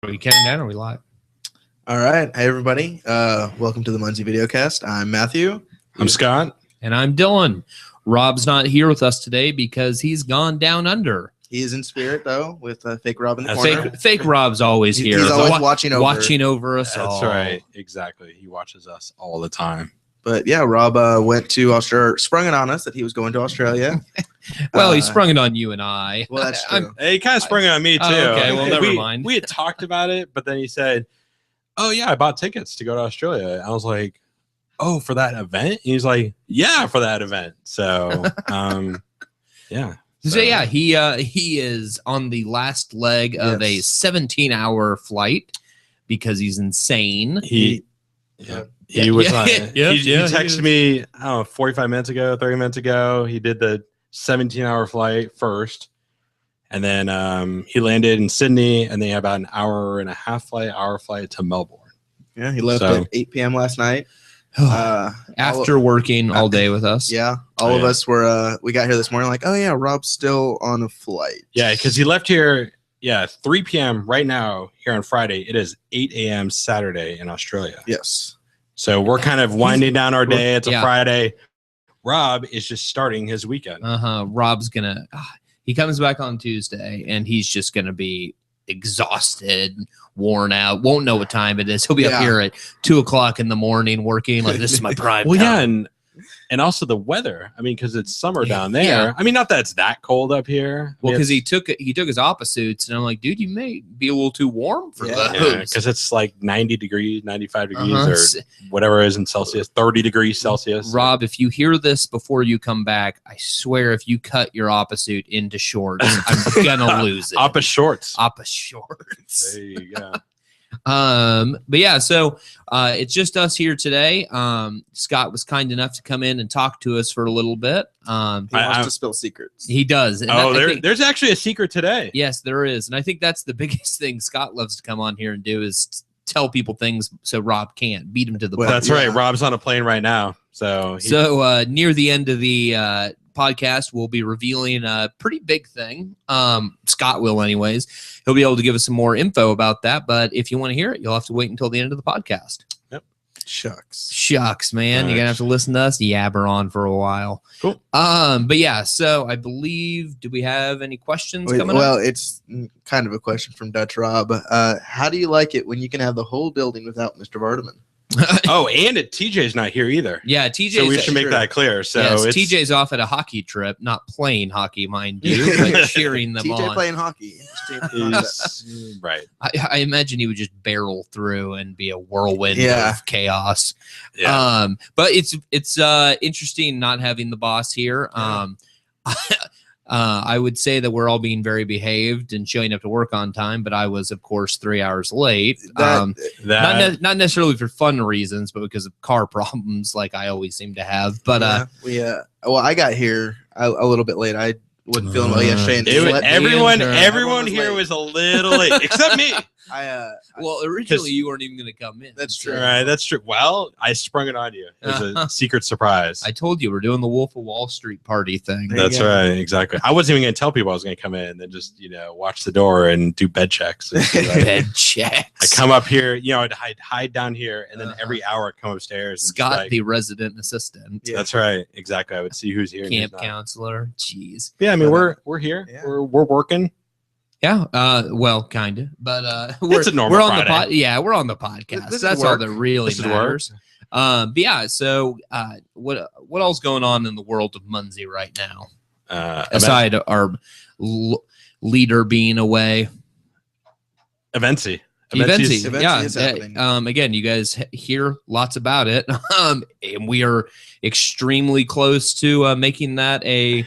Are we counting down or are we live? All right. Hey, everybody. Welcome to the Munzee Videocast. I'm Matthew. I'm Scott. And I'm Dylan. Rob's not here with us today because he's gone down under. He is in spirit, though, with fake Rob in the corner. Fake Rob's always here. He's always watching over us all. That's right. Exactly. He watches us all the time. But yeah, Rob went to Australia, sprung it on us that he was going to Australia. Well, he sprung it on you and I. Well, that's true. He kind of sprung it on me, too. Okay, well, never mind. We had talked about it, but then he said, oh, yeah, I bought tickets to go to Australia. I was like, oh, for that event? And he's like, yeah, for that event. So, yeah. So yeah, he is on the last leg of a 17-hour flight because he's insane. He texted me, I don't know, 45 minutes ago, 30 minutes ago. He did the 17-hour flight first, and then he landed in Sydney, and then he had about an hour flight to Melbourne. Yeah, he left at 8 p.m. last night. After working all day with us. Yeah, all of us were, we got here this morning like, oh yeah, Rob's still on a flight. Yeah, because he left here, 3 p.m. right now here on Friday. It is 8 a.m. Saturday in Australia. Yes. So we're kind of winding down our day. It's a Friday. Rob is just starting his weekend. Rob's gonna, he comes back on Tuesday and he's just gonna be exhausted, worn out, won't know what time it is. He'll be up here at 2 o'clock in the morning working like this is my prime time. And also the weather. I mean, because it's summer down there. Yeah. I mean, not that it's that cold up here. Well, because he took his opposite, and I'm like, dude, you may be a little too warm for those. Because it's like 90 degrees, 95 degrees, or whatever it is in Celsius, 30 degrees Celsius. Rob, if you hear this before you come back, I swear if you cut your opposite into shorts, I'm gonna lose it. Oppa shorts. There you go. But yeah, so it's just us here today. Scott was kind enough to come in and talk to us for a little bit. He wants to spill secrets. He does. And there's actually a secret today. Yes, there is. And I think that's the biggest thing Scott loves to come on here and do is tell people things so Rob can't beat him to the punch. That's right. Rob's on a plane right now. So near the end of the podcast, we'll be revealing a pretty big thing. Scott will anyways. He'll be able to give us some more info about that, but if you want to hear it, you'll have to wait until the end of the podcast. Yep. Shucks, man. You're gonna have to listen to us yabber on for a while. Cool. But yeah, so I believe, do we have any questions coming up? Well, it's kind of a question from Dutch Rob. How do you like it when you can have the whole building without Mr. Vardeman? And TJ's not here either. Yeah, TJ. So we should make that clear. So yes, TJ's off at a hockey trip, not playing hockey, mind you, but cheering them on. TJ playing hockey. Right. I imagine he would just barrel through and be a whirlwind of chaos. Yeah. But it's interesting not having the boss here. I would say that we're all being very behaved and showing up to work on time, but I was, of course, 3 hours late. Not necessarily for fun reasons, but because of car problems, like I always seem to have. But I got here a little bit late. I wasn't feeling well yesterday. Everyone here was a little late, except me. Well, originally you weren't even going to come in. That's true. All right, that's true. Well, I sprung it on you. It was a secret surprise. I told you we're doing the Wolf of Wall Street party thing. That's right, exactly. I wasn't even going to tell people I was going to come in, and then just watch the door and do bed checks. Bed checks. I come up here, I'd hide down here, and then every hour I'd come upstairs. Scott, the resident assistant. Yeah. That's right, exactly. I would see who's here. Camp counselor. Jeez. Yeah, I mean we're here. Yeah. We're working. Yeah, well, kind of, but it's a normal on Friday. we're on the podcast. That's all that really matters. But yeah, so what else going on in the world of Munzee right now? Aside our leader being away, Eventsy is happening. Again, you guys hear lots about it, and we are extremely close to making that a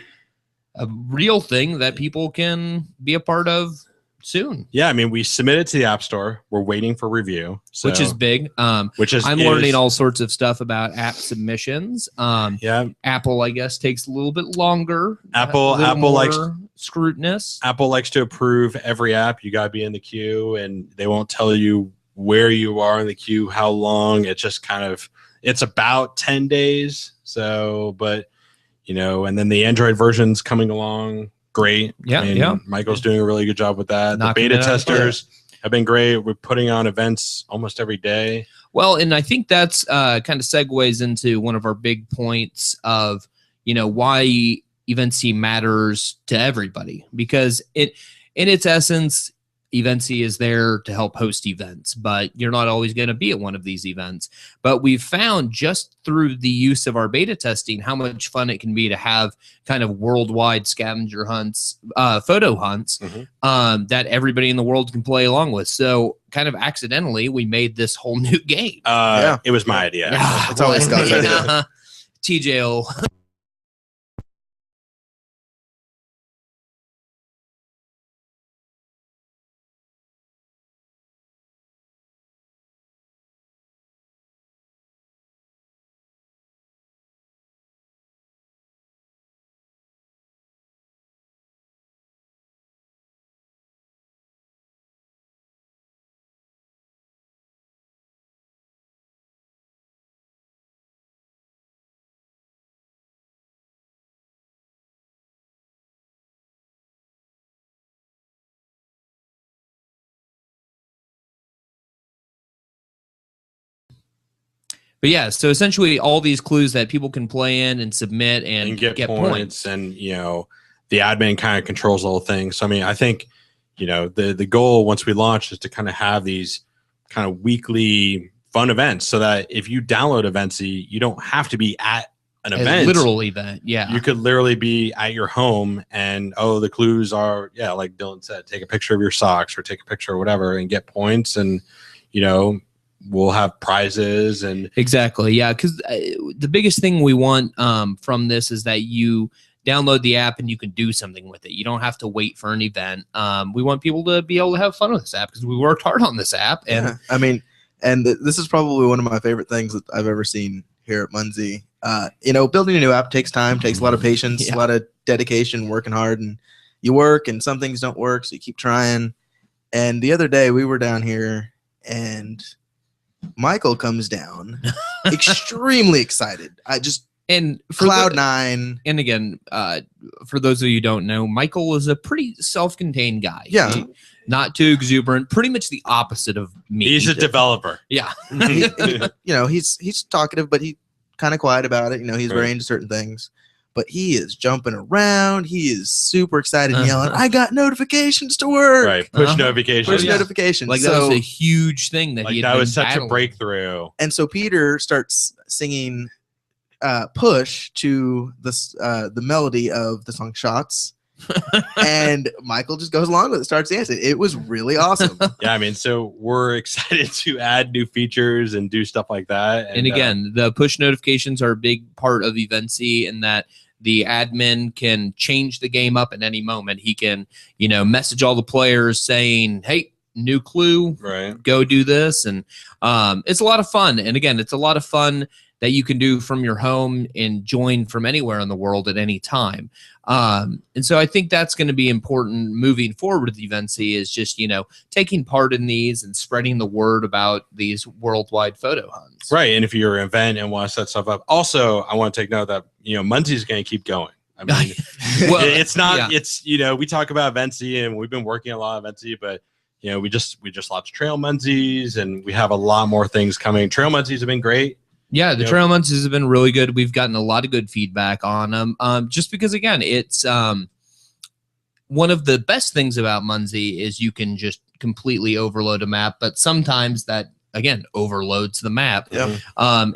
real thing that people can be a part of soon. Yeah, I mean, we submitted to the App Store. We're waiting for review, which is big. I'm learning all sorts of stuff about app submissions. Apple, I guess, takes a little bit longer. Apple likes scrutinous. Apple likes to approve every app. You got to be in the queue, and they won't tell you where you are in the queue, how long. It's just it's about 10 days. So, but and then the Android version's coming along. Great. Yeah. Michael's doing a really good job with that. The beta testers have been great. We're putting on events almost every day. Well, and I think that's kind of segues into one of our big points of, why Eventsy matters to everybody, because in its essence, Eventsy is there to help host events, but you're not always going to be at one of these events. But we've found just through the use of our beta testing how much fun it can be to have kind of worldwide scavenger hunts, photo hunts, that everybody in the world can play along with. So kind of accidentally, we made this whole new game. It was my idea. Yeah, it's always Scott's idea. TJO. But yeah, so essentially all these clues that people can play in and submit and get points. And, the admin kind of controls the whole thing. So, I mean, I think, the goal once we launch is to kind of have these kind of weekly fun events so that if you download Eventsy, you don't have to be at an event. A literal event, yeah. You could literally be at your home and, the clues are, like Dylan said, take a picture of your socks or take a picture or whatever and get points and, we'll have prizes and exactly. Yeah. Cause the biggest thing we want from this is that you download the app and you can do something with it. You don't have to wait for an event. We want people to be able to have fun with this app because we worked hard on this app. And I mean, and this is probably one of my favorite things that I've ever seen here at Munzee. Building a new app takes time, takes a lot of patience, a lot of dedication, working hard, and you work and some things don't work. So you keep trying. And the other day we were down here and Michael comes down extremely excited. And for Cloud9. And again, for those of you who don't know, Michael is a pretty self-contained guy. Yeah. Not too exuberant, pretty much the opposite of me. He's a developer. Yeah. He's talkative, but he kind of quiet about it. He's very into certain things. But he is jumping around. He is super excited and yelling, I got notifications to work. Right. Push notifications. Push notifications. Like that was a huge thing that that was such a breakthrough. And so Peter starts singing Push to the melody of the song Shots. And Michael just goes along with it, starts dancing. It was really awesome. Yeah, I mean, so we're excited to add new features and do stuff like that. And again, the push notifications are a big part of Eventsy in that the admin can change the game up at any moment. He can, message all the players saying, hey, new clue, right, go do this. And it's a lot of fun. And again, it's a lot of fun that you can do from your home and join from anywhere in the world at any time. And so I think that's going to be important moving forward with Eventsy is just, taking part in these and spreading the word about these worldwide photo hunts. Right. And if you're an event and want to set stuff up, also, I want to take note that, Munzee is going to keep going. I mean, well, it's not, it's, we talk about Eventsy and we've been working a lot of Eventsy, but we just launched Trail Munzees and we have a lot more things coming. Trail Munzees have been great. Yeah, the Trail Munzees have been really good. We've gotten a lot of good feedback on them. Just because, again, it's one of the best things about Munzee is you can just completely overload a map, but sometimes that, again, overloads the map. Yeah.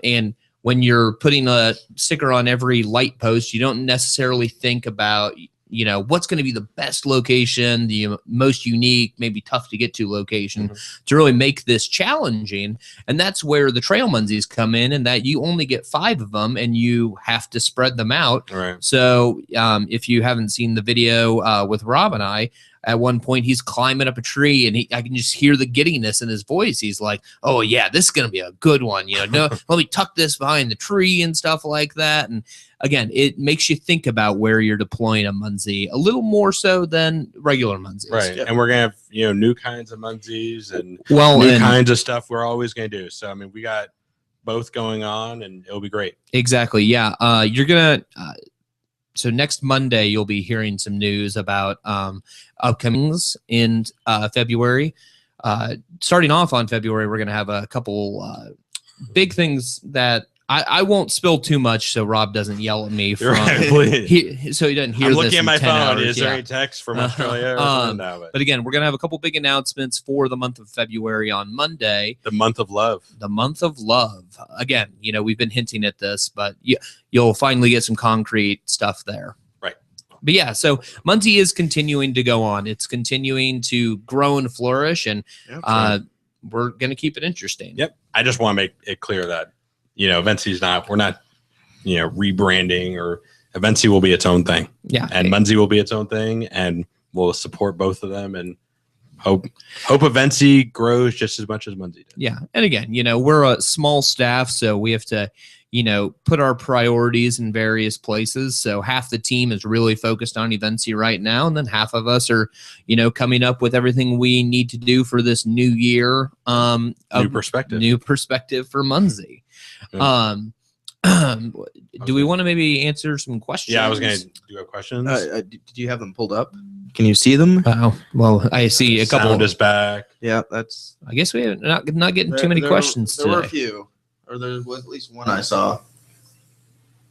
And when you're putting a sticker on every light post, you don't necessarily think about, what's going to be the best location, the most unique, maybe tough to get to location to really make this challenging. And that's where the Trail Munzees come in, and that you only get 5 of them and you have to spread them out. Right. So if you haven't seen the video with Rob and I, at one point he's climbing up a tree and I can just hear the giddiness in his voice. He's like, oh yeah, this is going to be a good one. No, let me tuck this behind the tree and stuff like that. And again, it makes you think about where you're deploying a Munzee a little more so than regular Munzees. Right. Yep. And we're going to have, new kinds of Munzees and new kinds of stuff we're always going to do. So, I mean, we got both going on and it'll be great. Exactly. Yeah. You're going to, so next Monday, you'll be hearing some news about upcomings in February. starting off on February, we're going to have a couple big things that I won't spill too much so Rob doesn't yell at me. From, so he doesn't hear I'm this looking at my phone. hours. Is there any text from Australia? But again, we're going to have a couple big announcements for the month of February on Monday. The month of love. The month of love. Again, we've been hinting at this, but you'll finally get some concrete stuff there. Right. But yeah, so Munzee is continuing to go on. It's continuing to grow and flourish, and we're going to keep it interesting. Yep. I just want to make it clear that Eventsie's we're not rebranding, or Eventsee will be its own thing. Yeah. And Munzee will be its own thing, and we'll support both of them and hope Eventsee grows just as much as Munzee did. Yeah. And again, we're a small staff, so we have to, put our priorities in various places. So half the team is really focused on Eventsee right now, and then half of us are, coming up with everything we need to do for this new year. New perspective for Munzee. Yeah. Do we want to maybe answer some questions? Yeah, I was going to do a question. Did you have them pulled up? Can you see them? Oh, well, I see a couple. Sound is back. Yeah, that's. I guess we have not getting too many questions today. There were a few, or there was at least one I saw.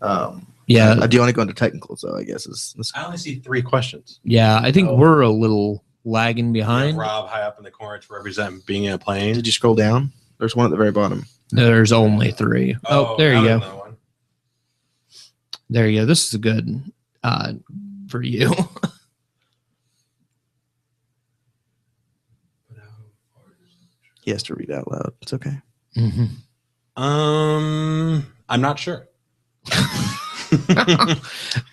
Yeah. Do you want to go into technicals though? I guess I only see 3 questions. Yeah, I think we're a little lagging behind. Rob high up in the corner to represent being in a plane. Did you scroll down? There's one at the very bottom. There's only 3. Oh, there you go. One. There you go. This is good for you. He has to read out loud. It's okay. Mm-hmm. I'm not sure.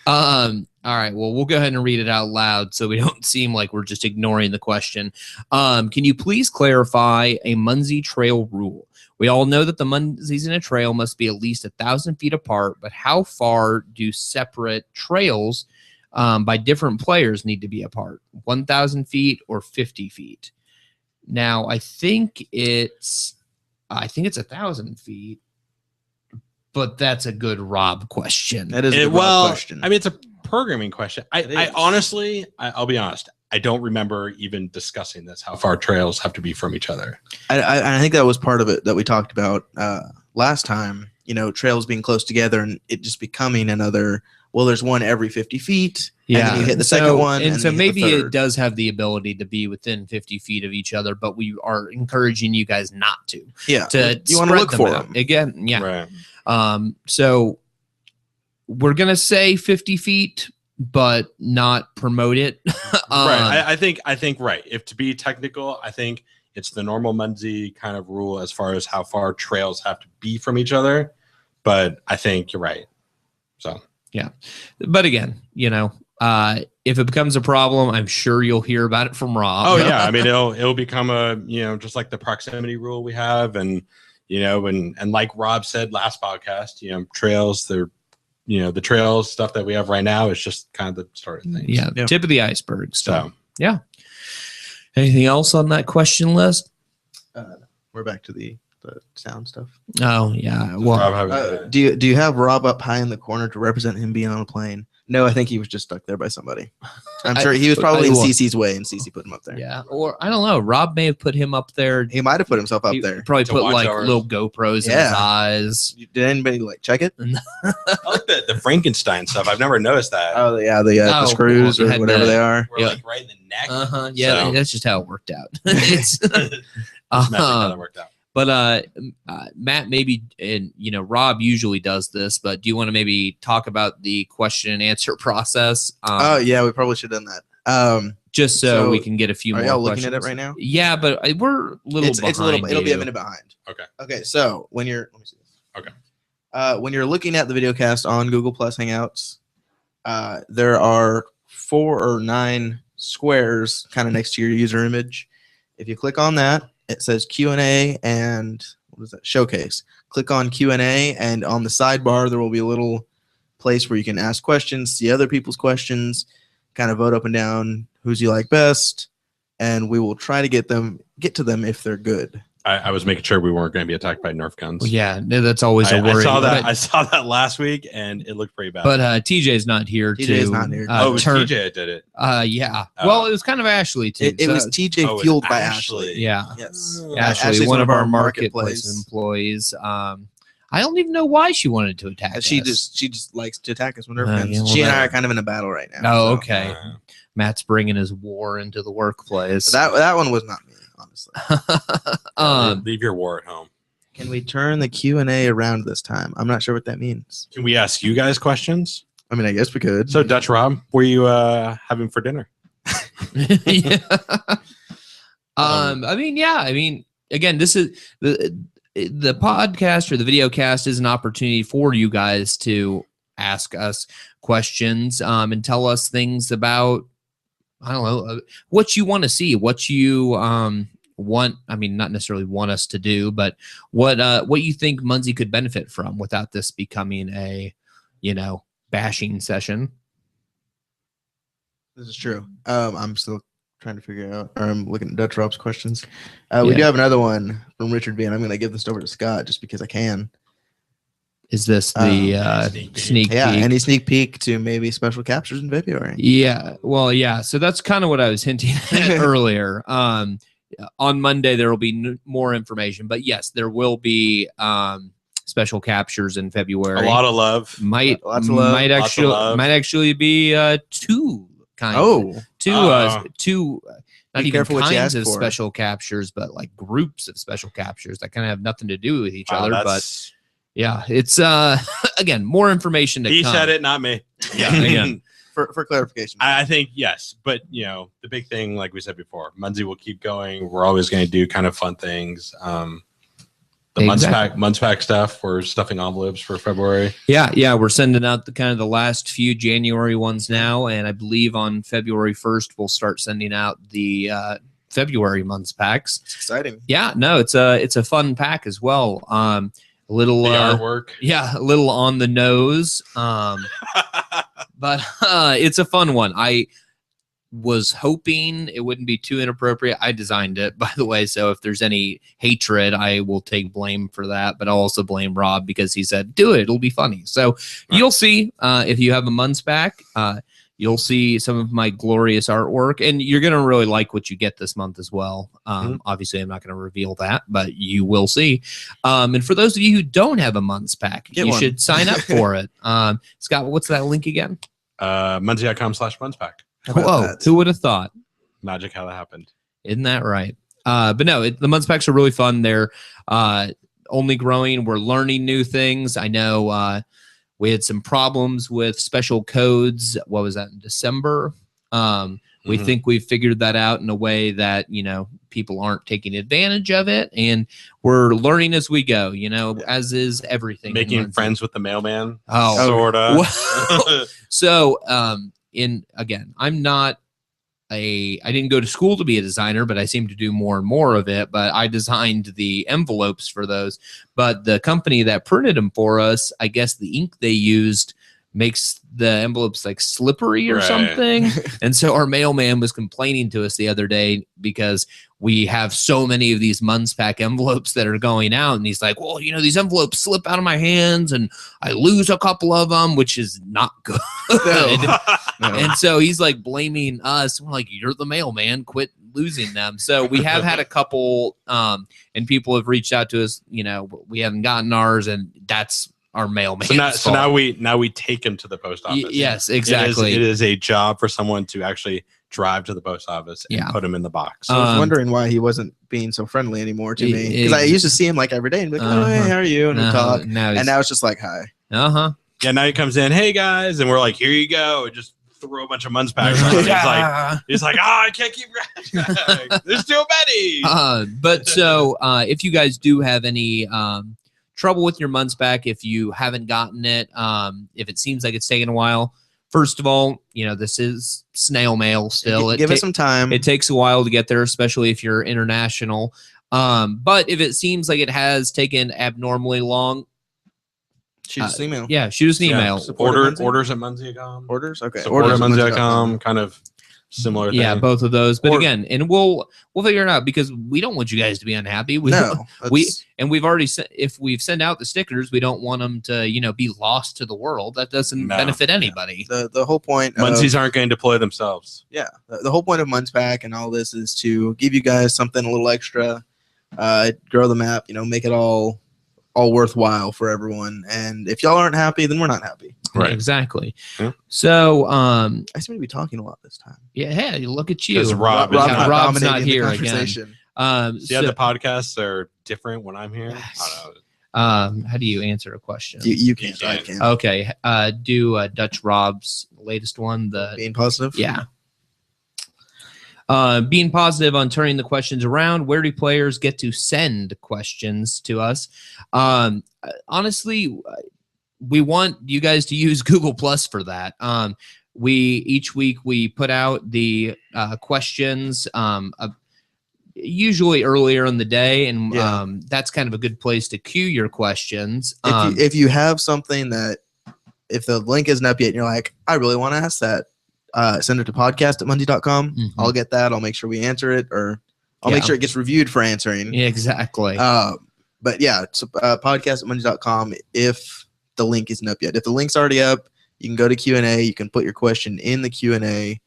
All right. Well, we'll go ahead and read it out loud so we don't seem like we're just ignoring the question. Can you please clarify a Munzee trail rule? We all know that the Munzees in a trail must be at least 1,000 feet apart, but how far do separate trails by different players need to be apart? 1,000 feet or 50 feet? Now, I think it's 1,000 feet, but that's a good Rob question. That is a good Rob question. I mean, it's a programming question. I honestly, I'll be honest, I don't remember even discussing this, how far trails have to be from each other. I think that was part of it that we talked about last time, trails being close together and it just becoming another, well, there's one every 50 feet. Yeah. And then you hit the second one. And so maybe it does have the ability to be within 50 feet of each other, but we are encouraging you guys not to. Yeah. You want to look for them. Again, yeah. Right. So we're going to say 50 feet, but not promote it. Right. I think right. If to be technical, I think it's the normal Munzee kind of rule as far as how far trails have to be from each other. But I think you're right. So, yeah. But again, if it becomes a problem, I'm sure you'll hear about it from Rob. Oh yeah. I mean, it'll become a, just like the proximity rule we have. And, and like Rob said last podcast, trails, they're, the trails stuff that we have right now is just kind of the start of things. Yeah. Yep. Tip of the iceberg. So, yeah. Anything else on that question list? We're back to the sound stuff. Oh yeah. Well, do you have Rob up high in the corner to represent him being on a plane? No, I think he was just stuck there by somebody. I'm sure he was probably in CC's way, and CC put him up there. Yeah, or I don't know. Rob may have put him up there. He might have put himself up there. Probably put like little GoPros in his eyes. Did anybody check it? I like the Frankenstein stuff. I've never noticed that. Oh yeah, the screws or whatever they are. We're like right in the neck. Yeah, that's just how it worked out. It's how that worked out. But Matt, maybe, and Rob usually does this, but do you want to maybe talk about the question and answer process? Oh yeah, we probably should have done that. Just so we can get a few more. Are y'all questions. looking at it right now? Yeah, but we're a little behind. It's a little. It'll be a minute behind. Okay. So when you're, let me see this. Okay. When you're looking at the Videocast on Google Plus Hangouts, there are 4 or 9 squares kind of next to your user image. If you click on that, it says Q&A and what is that? Showcase. Click on Q&A, and on the sidebar there will be a little place where you can ask questions, see other people's questions, kind of vote up and down who's you like best, and we will try to get to them if they're good. I was making sure we weren't going to be attacked by Nerf guns. Well, yeah, that's always a worry. I saw that last week, and it looked pretty bad. But TJ's not here. TJ's not here. It was TJ that did it. Yeah. Well, it was kind of Ashley too. It was TJ fueled by Ashley. Yeah. Yes. Ashley, one of our marketplace employees. I don't even know why she wanted to attack us. She just likes to attack us with Nerf guns. Yeah, well, she and I are kind of in a battle right now. Oh, okay. Matt's bringing his war into the workplace. That one was not me, honestly. Leave your war at home. Can we turn the Q&A around this time? I'm not sure what that means. Can we ask you guys questions? I mean, I guess we could. So, Dutch Rob, what are you having for dinner? Yeah. I mean, again, this is the podcast or the video cast is an opportunity for you guys to ask us questions and tell us things about, I don't know, what you want to see, what you want. I mean, not necessarily want us to do, but what you think Munzee could benefit from without this becoming a, bashing session. This is true. I'm still trying to figure out, or I'm looking at Dutch Rob's questions. We do have another one from Richard B, and I'm going to give this over to Scott just because I can. Is this the sneak peek? Yeah, any sneak peek to maybe special captures in February? Yeah, well, yeah. So that's kind of what I was hinting at earlier. On Monday, there will be more information, but yes, there will be special captures in February. A lot of love. Might actually be two kinds. Two. Not even kinds of special captures, but like groups of special captures that kind of have nothing to do with each other. But yeah, it's again, more information to come. He said it, not me. Yeah, again. For clarification. I think yes, but the big thing, like we said before, Munzee will keep going. We're always going to do kind of fun things. The Munzee pack stuff, we're stuffing envelopes for February. Yeah, we're sending out the last few January ones now, and I believe on February 1st we'll start sending out the February months packs. It's exciting. Yeah, no, it's a fun pack as well. A little the artwork. Yeah, a little on the nose. But it's a fun one. I was hoping it wouldn't be too inappropriate. I designed it, by the way, so if there's any hatred, I will take blame for that, but I'll also blame Rob because he said, do it, it'll be funny. So you'll see if you have a month's pack, you'll see some of my glorious artwork, and you're going to really like what you get this month as well. Obviously, I'm not going to reveal that, but you will see. And for those of you who don't have a month's pack, you should sign up for it. Scott, what's that link again? Munzee.com/monthspack. Whoa, who would have thought? Magic how that happened. Isn't that right? But no, the months packs are really fun. They're only growing. We're learning new things. I know we had some problems with special codes. What was that, in December? We think we've figured that out in a way that, people aren't taking advantage of it. And we're learning as we go, as is everything. Making friends with the mailman. Oh, sort of. So, again, I didn't go to school to be a designer, but I seem to do more and more of it. But I designed the envelopes for those. But the company that printed them for us, I guess the ink they used makes the envelopes like slippery or something. And so our mailman was complaining to us the other day because we have so many of these months pack envelopes that are going out. And he's like, well, these envelopes slip out of my hands and I lose a couple of them, which is not good. No. And so he's like blaming us. We're like, you're the mailman, quit losing them. So we have had a couple and people have reached out to us, we haven't gotten ours, and that's our mailman. So now we take him to the post office. Yes, exactly. It is a job for someone to actually drive to the post office and put him in the box. I was wondering why he wasn't being so friendly anymore to me, because I used to see him like every day and be like, oh, hey, how are you? And we talk. And now it's just like, hi. Yeah, now he comes in, hey guys, and we're like, here you go. Just throw a bunch of months packs on. He's like, I can't keep there's too many. But so if you guys do have any trouble with your months back, if you haven't gotten it, if it seems like it's taken a while, first of all, this is snail mail still. Give it some time. It takes a while to get there, especially if you're international. But if it seems like it has taken abnormally long, shoot us an email. Yeah, shoot us an email. Orders at Munzee.com. Orders? Okay. Support at Munzee.com. Kind of similar thing. Yeah, both of those. But Or- again, and we'll figure it out because we don't want you guys to be unhappy. We've already if we've sent out the stickers, we don't want them to be lost to the world. That doesn't benefit anybody. The whole point. Munzees aren't going to deploy themselves. Yeah, the whole point of Munzee Pack and all this is to give you guys something a little extra, grow the map. Make it all worthwhile for everyone. And if y'all aren't happy, then we're not happy. Right. Exactly. Yeah. So I seem to be talking a lot this time. yeah, hey, look at you. Because Rob's Rob's not dominating the here again. conversation. See how the podcasts are different when I'm here? I don't know. How do you answer a question? You can't. I can. Okay. Do Dutch Rob's latest one, the Being positive. yeah. Being positive on turning the questions around. Where do players get to send questions to us? Honestly, we want you guys to use Google Plus for that. Each week we put out the questions usually earlier in the day, and that's kind of a good place to queue your questions. If you have something that, if the link isn't up yet and you're like, I really want to ask that, send it to podcast@munzee.com. Mm-hmm. I'll get that. I'll make sure we answer it, or I'll make sure it gets reviewed for answering. Yeah, exactly. But yeah, it's podcast@munzee.com if the link isn't up yet. If the link's already up, you can go to Q&A. You can put your question in the Q&A.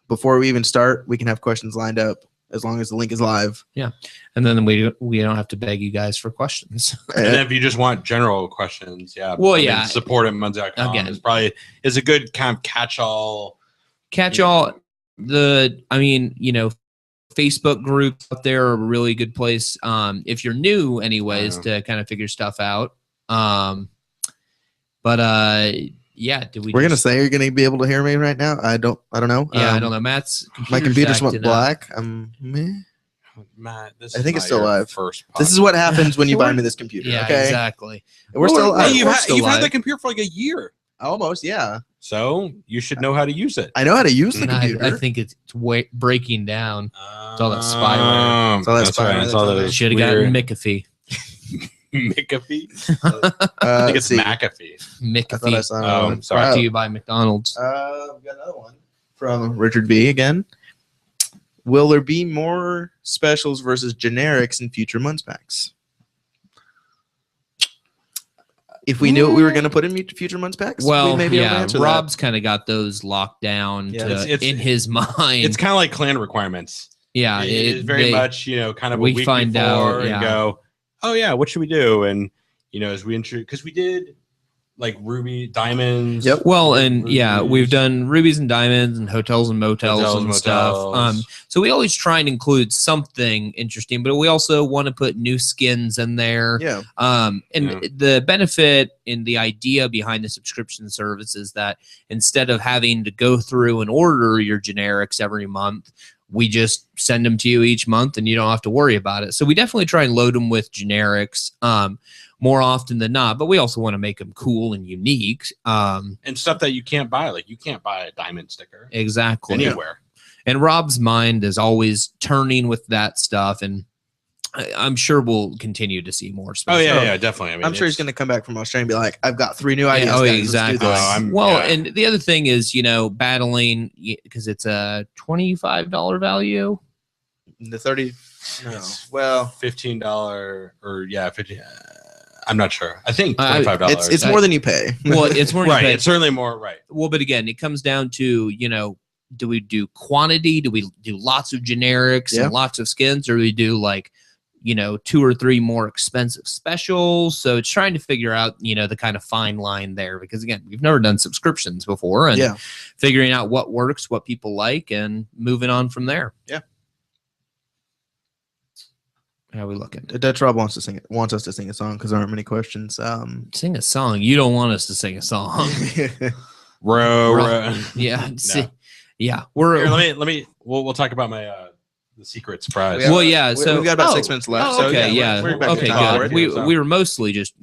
Before we even start, we can have questions lined up as long as the link is live. Yeah. And then we don't have to beg you guys for questions. And then if you just want general questions, Well, support at Munzee.com again, is a good kind of catch-all. Facebook groups out there are a really good place. If you're new anyways, to kind of figure stuff out. We're gonna say you're gonna be able to hear me right now. I don't know. I don't know. Matt's my computer just went black. Matt, I think it's still live. First this is what happens when you buy me this computer. Yeah, okay? Exactly. We're still live. You've had the computer for like a year. Almost, yeah. So you should know how to use it. I know how to use the computer. I think it's breaking down. It's all that spyware. It's all that spyware. Should have gotten McAfee. McAfee? I think it's McAfee. McAfee. I thought I saw one. Sorry. Brought to you by McDonald's. We've got another one from Richard B. again. Will there be more specials versus generics in future Munzee packs? If we knew what we were going to put in future Munzee packs, well, maybe Rob's kind of got those locked down in his mind. It's kind of like clan requirements. Yeah, it's very much kind of a we week find before out and go, oh yeah, what should we do? And as we introduce, because we did like ruby diamonds. Yep. Well, and we've done rubies and diamonds and hotels and motels and stuff. So we always try and include something interesting, but we also want to put new skins in there. Yeah. The benefit and the idea behind the subscription service is that instead of having to go through and order your generics every month, we just send them to you each month and you don't have to worry about it. So we definitely try and load them with generics more often than not, but we also want to make them cool and unique. And stuff that you can't buy. Like you can't buy a diamond sticker. Exactly. Anywhere. And Rob's mind is always turning with that stuff. And I'm sure we'll continue to see more stuff. Oh, yeah, definitely. I mean, I'm sure he's going to come back from Australia and be like, I've got 3 new ideas. Yeah, guys. Exactly. And the other thing is, battling, because it's a $25 value. The 30. No. Well, $15 or 50. I'm not sure. I think $25. It's more than you pay. Well, it's more than you pay. It's certainly more, right. Well, but again, it comes down to, do we do quantity? Do we do lots of generics and lots of skins? Or do we do 2 or 3 more expensive specials? So it's trying to figure out, the kind of fine line there, because again, we've never done subscriptions before, and figuring out what works, what people like, and moving on from there. Yeah. How are we looking? Dutch Rob wants us to sing a song because there aren't many questions. Sing a song. You don't want us to sing a song. Row. Yeah. No. Yeah. We'll talk about my the secret surprise. So we've got about 6 minutes left. Okay, we're good. We were mostly just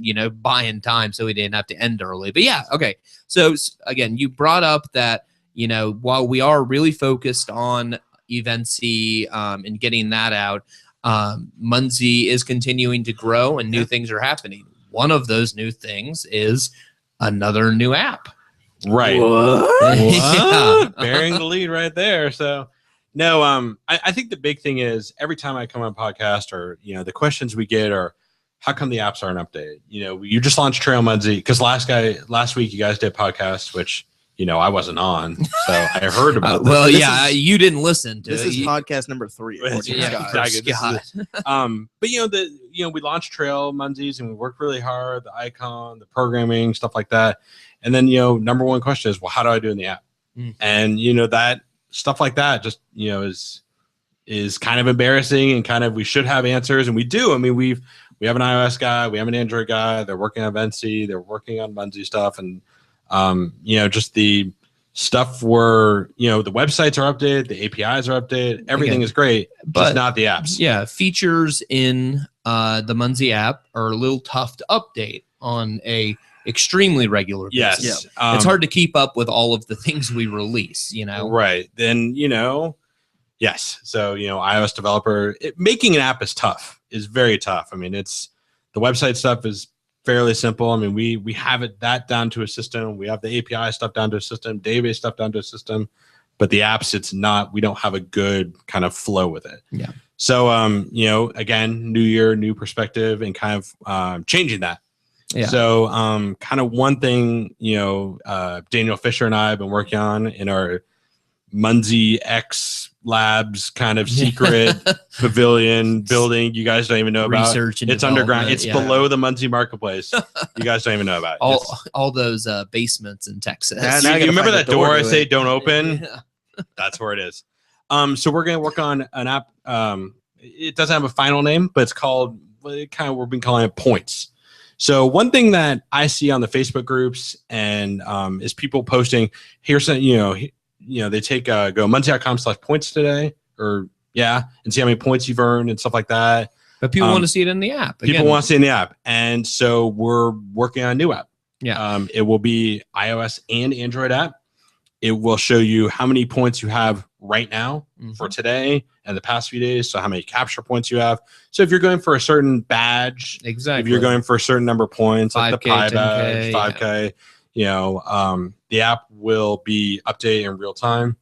buying time so we didn't have to end early. But okay. So again, you brought up that while we are really focused on Eventsy and getting that out, Munzee is continuing to grow and new things are happening. One of those new things is another new app. Right. What? Yeah. Bearing the lead right there. So no, I think the big thing is every time I come on a podcast or, the questions we get are, how come the apps aren't updated? You just launched Trail Munzee because last week you guys did podcast, which, I wasn't on. So I heard about well, This yeah, is- you didn't listen to This it. is podcast number 3. according to Yeah, Scott. exactly. But we launched Trail Munzees and we worked really hard, the icon, the programming, stuff like that. And then, number one question is, well, how do I do in the app? And, that stuff like that just, is kind of embarrassing and kind of, we should have answers. And we do. I mean, we have an iOS guy, we have an Android guy, they're working on Munzee, they're working on Munzee stuff. And, just the stuff where, the websites are updated, the APIs are updated, everything is great, but just not the apps. Yeah. Features in the Munzee app are a little tough to update on a extremely regular basis. Yes. It's hard to keep up with all of the things we release, Right. Then, yes. So, iOS developer, making an app is very tough. I mean, the website stuff is fairly simple. I mean, we have that down to a system. We have the API stuff down to a system, database stuff down to a system, but the apps, we don't have a good kind of flow with it. Yeah. So, again, new year, new perspective and kind of changing that. Yeah. So, kind of one thing, Daniel Fisher and I have been working on in our Munzee X Labs kind of secret pavilion building. You guys don't even know about research. It's underground. It's below the Munzee marketplace. You guys don't even know about it. all those basements in Texas. Now You remember that door I say it. don't open? Yeah. That's where it is. So we're going to work on an app. It doesn't have a final name, but it's called we've been calling it Points. So one thing that I see on the Facebook groups and is people posting, here's some, they take go munzee.com/points today and see how many points you've earned and stuff like that. But people want to see it in the app. People want to see it in the app. And so we're working on a new app. Yeah. It will be iOS and Android app. It will show you how many points you have right now for today and the past few days. So how many capture points you have. So if you're going for a certain badge, exactly. if you're going for a certain number of points, like the 5K, Pi 10K, badge, 5K, the app will be updated in real time.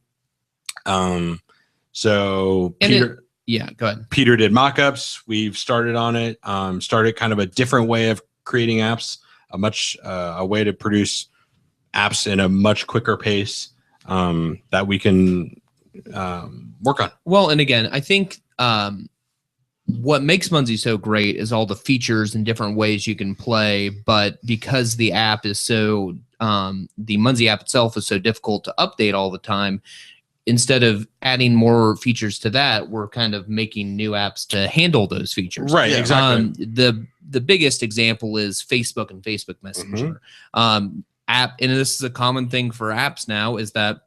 So Peter, go ahead. Peter did mock-ups. We've started on it. Started kind of a different way of creating apps, a way to produce apps in a much quicker pace that we can work on. Well, and again, I think what makes Munzee so great is all the features and different ways you can play. But because the app is so, the Munzee app itself is so difficult to update all the time, instead of adding more features to that, we're kind of making new apps to handle those features. Right, exactly. The biggest example is Facebook and Facebook Messenger. App, and this is a common thing for apps now, is that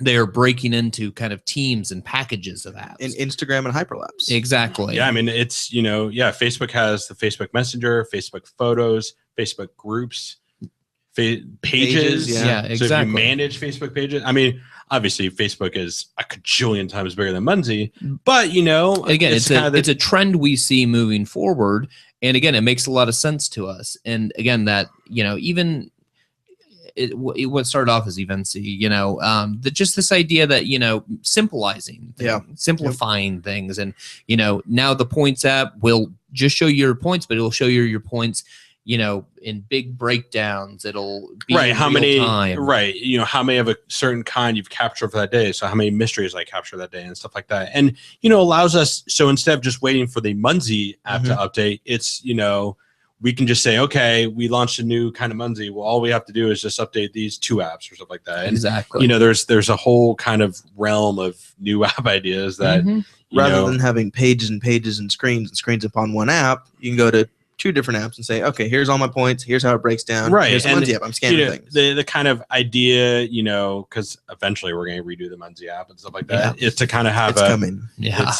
they're breaking into kind of teams and packages of apps. In Instagram and hyperlapse. Exactly. Yeah, I mean, it's, Facebook has the Facebook Messenger, Facebook Photos, Facebook Groups, pages. Yeah, So exactly. if you manage Facebook pages, I mean, obviously Facebook is a cajillion times bigger than Munzee, but again, it's a trend we see moving forward, and again, it makes a lot of sense to us. And again, that even what started off as Evency, just this idea that simplifying things, and now the Points app will just show you your points, but it'll show you your points in big breakdowns. It'll be how many time. How many of a certain kind you've captured for that day, so how many mysteries I capture that day and stuff like that, and allows us, so instead of just waiting for the Munzee app to update, it's we can just say, okay, we launched a new kind of Munzee. Well, all we have to do is just update these 2 apps or stuff like that. And, exactly. There's a whole kind of realm of new app ideas that rather than having pages and pages and screens upon one app, you can go to 2 different apps and say, okay, here's all my points. Here's how it breaks down. Right. Here's the Munzee app. I'm scanning things. The kind of idea, because eventually we're going to redo the Munzee app and stuff like that, is to kind of have coming. Yeah.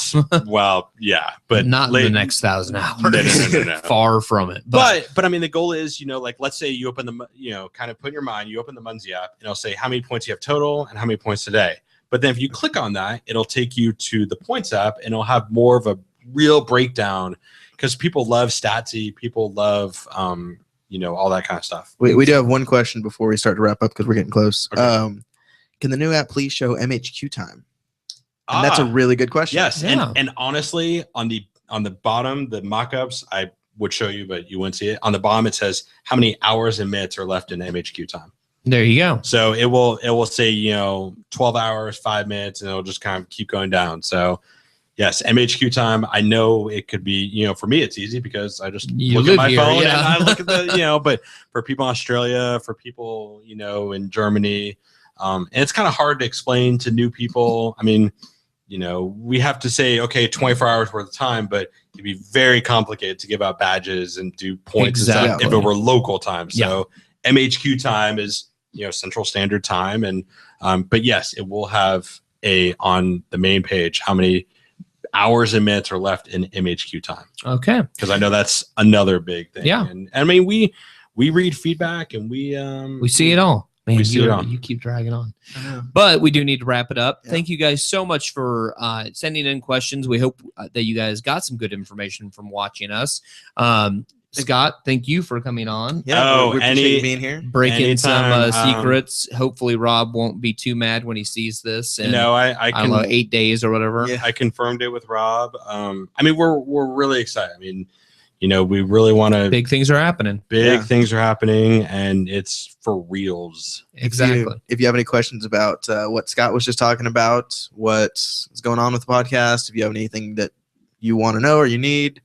But not in the next 1,000 hours. No. Far from it. But I mean, the goal is, let's say you open the, kind of put in your mind, you open the Munzee app and it'll say how many points you have total and how many points today. But then if you click on that, it'll take you to the Points app and it'll have more of a real breakdown, because people love Statsy, people love all that kind of stuff. We do have one question before we start to wrap up because we're getting close. Okay. Can the new app please show MHQ time? And that's a really good question. Yes, and honestly, on the bottom, the mock-ups, I would show you, but you wouldn't see it. On the bottom, it says how many hours and minutes are left in MHQ time. There you go. So it will say 12 hours, 5 minutes, and it'll just kind of keep going down. So yes, MHQ time. I know it could be for me it's easy because I just look at my phone and I look at the but for people in Australia, for people in Germany, and it's kind of hard to explain to new people. I mean, we have to say, okay, 24 hours worth of time, but it'd be very complicated to give out badges and do points and stuff if it were local time. So MHQ time is, Central Standard Time. And, but yes, it will have on the main page, how many hours and minutes are left in MHQ time. Okay. Because I know that's another big thing. Yeah. And I mean, we read feedback and we see it all. Man, you keep dragging on. But we do need to wrap it up. Yeah. Thank you guys so much for sending in questions. We hope that you guys got some good information from watching us. Scott, thank you for coming on. Yeah, we appreciate you being here. Breaking some secrets. Hopefully Rob won't be too mad when he sees this. And, I don't know, 8 days or whatever. Yeah. I confirmed it with Rob. I mean, we're really excited. I mean, we really want to. Big things are happening. Big things are happening, and it's for reals. Exactly. If you have any questions about what Scott was just talking about, what's going on with the podcast, if you have anything that you want to know or you need,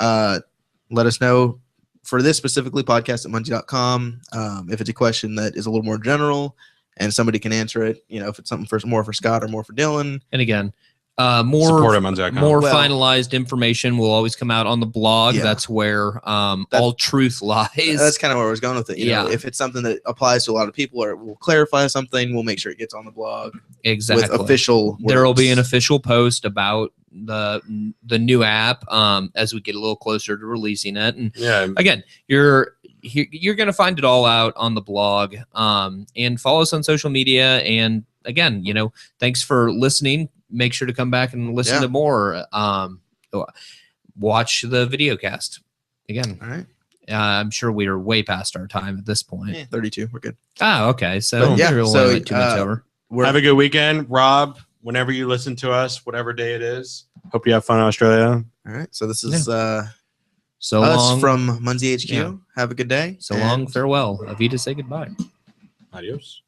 let us know. For this specifically, podcast at munzee.com. If it's a question that is a little more general and somebody can answer it, if it's something more for Scott or more for Dylan. And again, more Munzee.com. Finalized information will always come out on the blog. Yeah. That's where all truth lies. That's kind of where I was going with it. You know, if it's something that applies to a lot of people or we'll clarify something, we'll make sure it gets on the blog. Exactly. With official words. There will be an official post about the new app as we get a little closer to releasing it. And again, you're going to find it all out on the blog, and follow us on social media. And again, thanks for listening. Make sure to come back and listen to more. Watch the videocast again. All right. I'm sure we are way past our time at this point. 32. We're good. Oh, okay. So But we're only 2 minutes over. Have a good weekend, Rob. Whenever you listen to us, whatever day it is, hope you have fun in Australia. All right. So this is so us long from Munzee HQ. Yeah. Have a good day. So long. Farewell. Avita, say goodbye. Adios.